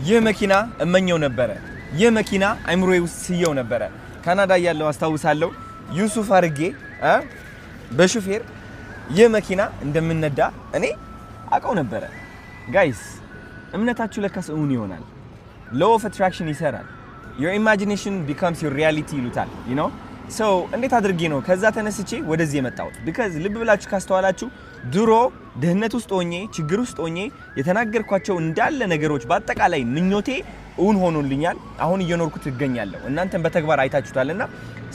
ይህ መኪና እመኘው ነበረ ይህ መኪና አይምሮዬ ውስጥ ሲየው ነበረ ካናዳ ያለው አስተዋውሳለሁ ዩሱፍ አርጌ በሹፌር ይህ መኪና እንደምንነዳ እኔ አቀው ነበረ ጋይስ እምነታችሁ ለካስ እውን ይሆናል law of attraction ይሰራል your imagination becomes your reality ይሉታል you know so እንዴት አድርጌ ነው ከዛ ተነስቼ ወደዚህ የመጣሁት because ልብ ብላችሁ ካስተዋላችሁ ድሮ ደህነት ውስጥ ሆኜ ችግር ውስጥ ሆኜ የተናገርኳቸው እንዳለ ነገሮች በአጠቃላይ ምኞቴ እውን ሆኖልኛል አሁን እየኖርኩት ይገኛለሁ እናንተም በተግባር አይታችሁታልና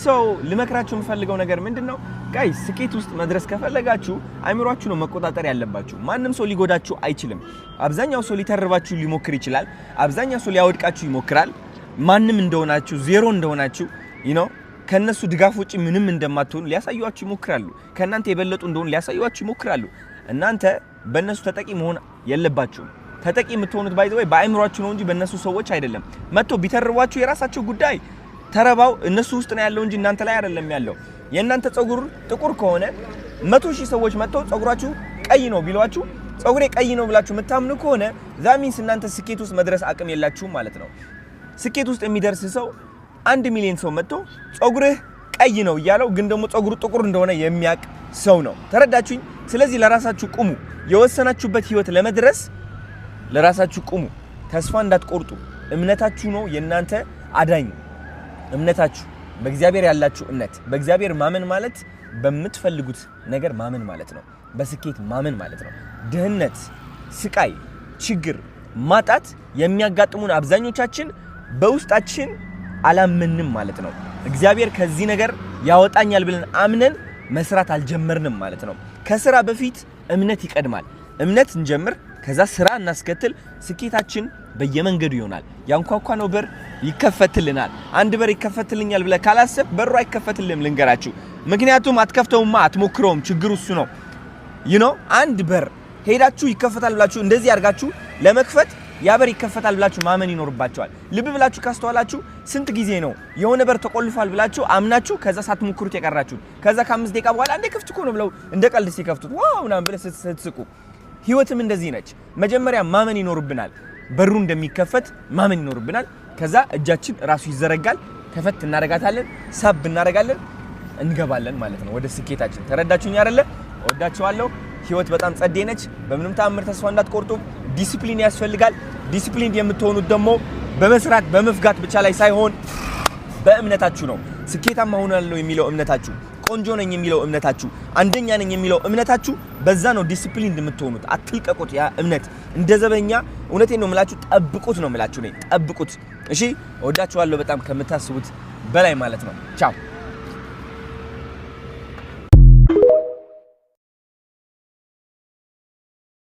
so ልመክራችሁ የምፈልገው ነገር ምንድነው ጋይስ ስኬት ውስጥ መድረስ ከፈለጋችሁ አይምሮአችሁ ነው መቆጣጠር ያለባችሁ ማንንም ሰው ሊጎዳችሁ አይችልም አብዛኛው ሰው ሊተርባችሁ ሊሞክር ይችላል አብዛኛው ሰው ሊያወድቃችሁ ይሞክራል ማንንም እንደሆናችሁ ዜሮ እንደሆናችሁ you know ከነሱ ድጋፍ ውጪ ምንም እንደማትሆኑ ሊያሳዩአችሁ ይሞክራሉ ከናንተ የበለጡ እንደሆኑ ሊያሳዩአችሁ ይሞክራሉ እናንተ በእነሱ ተጠቂ መሆን የለባችሁም ተጠቂ የምትሆኑት ባይ ዘ ወይ በአይምሮአችሁ ነው እንጂ በእነሱ ሰዎች አይደለም መጥቶ ቢተርቧችሁ የራሳችሁ ጉዳይ ተረባው እነሱ ውስጥ ነው ያለው እንጂ እናንተ ላይ አይደለም ያለው የእናንተ ጸጉር ጥቁር ከሆነ 100,000 ሰዎች መጥተው ጸጉራችሁ ቀይ ነው ቢሏችሁ ጸጉሬ ቀይ ነው ብላችሁ መታምኑ ከሆነ that means እናንተ ስኬት ውስጥ መድረስ አቅም የላችሁም ማለት ነው ስኬት ውስጥ የሚደርስ ሰው 1 ሚሊዮን ሰው መጥቶ ጸጉርህ ቀይ ነው ይያለው ግን ደግሞ ጸጉሩ ጥቁር እንደሆነ የሚያቅ ሰው ነው ተረዳችሁኝ ስለዚህ ለራሳችሁ ቁሙ የወሰናችሁበት ህይወት ለመድረስ ለራሳችሁ ቁሙ ተስፋ እንዳትቆርጡ እምነታችሁ ነው የናንተ አዳኝ እምነታችሁ በእግዚአብሔር ያላችሁ እምነት በእግዚአብሔር ማመን ማለት በመትፈልጉት ነገር ማመን ማለት ነው በስኬት ማመን ማለት ነው ድህነት ስቃይ ችግር ማጣት የሚያጋጥሙን አብዛኞቻችን በውስጣችን አላመንም ማለት ነው እግዚአብሔር ከዚህ ነገር ያወጣኛል ብለን አምነን መስራት አልጀመርንም ማለት ነው ከስራ በፊት እምነት ይቀድማል እምነት እንጀምር ከዛ ስራ እናስከትል ስኬታችን በየመንገዱ ይሆናል ያንኳኳነው በር ይከፈትልናል አንድ በር ይከፈትልኛል ብለ ካላሰብ በሩ አይከፈትልም ልንገራችሁ ምክንያቱም አትከፍተውማ አትሞክረውም ችግሩ እሱ ነው you know አንድ በር ሄዳችሁ ይከፈታል ብላችሁ እንደዚህ ያርጋችሁ ለመክፈት ያ በር ይከፈታል ብላችሁ ማመን ይኖርባችኋል ልብ ብላችሁ ካስተዋላችሁ ስንት ጊዜ ነው የሆነ በር ተቆልፏል ብላችሁ አምናችሁ ከዛ ሳትሞክሩት የቀራችሁ ከዛ ከ5 ደቂቃ በኋላ እንደ ክፍት እኮ ነው ብለው እንደ ቀልድ ሲከፍቱት ዋው ምናምን ብለ ስትስቁ ህይወትም እንደዚህ ነች መጀመሪያ ማመን ይኖርብናል በሩ እንደሚከፈት ማመን ይኖርብናል ከዛ እጃችን ራሱ ይዘረጋል ከፈት እናረጋታለን ሳብ እናረጋለን እንገባለን ማለት ነው ወደ ስኬታችን ተረዳችሁኝ አይደለ ወዳችኋለሁ ህይወት በጣም ጸዴ ነች በምንም ተአምር ተስፋ እንዳትቆርጡ ዲሲፕሊን ያስፈልጋል ዲሲፕሊን የምትሆኑት ደግሞ በመስራት በመፍጋት ብቻ ላይ ሳይሆን በእምነታችሁ ነው ስኬታማ ሆናለሁ የሚለው እምነታችሁ ቆንጆ ነኝ የሚለው እምነታችሁ አንደኛ ነኝ የሚለው እምነታችሁ በዛ ነው ዲሲፕሊን የምትሆኑት አትልቀቁት ያ እምነት እንደዘበኛ እውነቴን ነው የምላችሁ ጠብቁት ነው የምላችሁ ነኝ ጠብቁት እሺ ወዳችኋለሁ በጣም ከምታስቡት በላይ ማለት ነው ቻው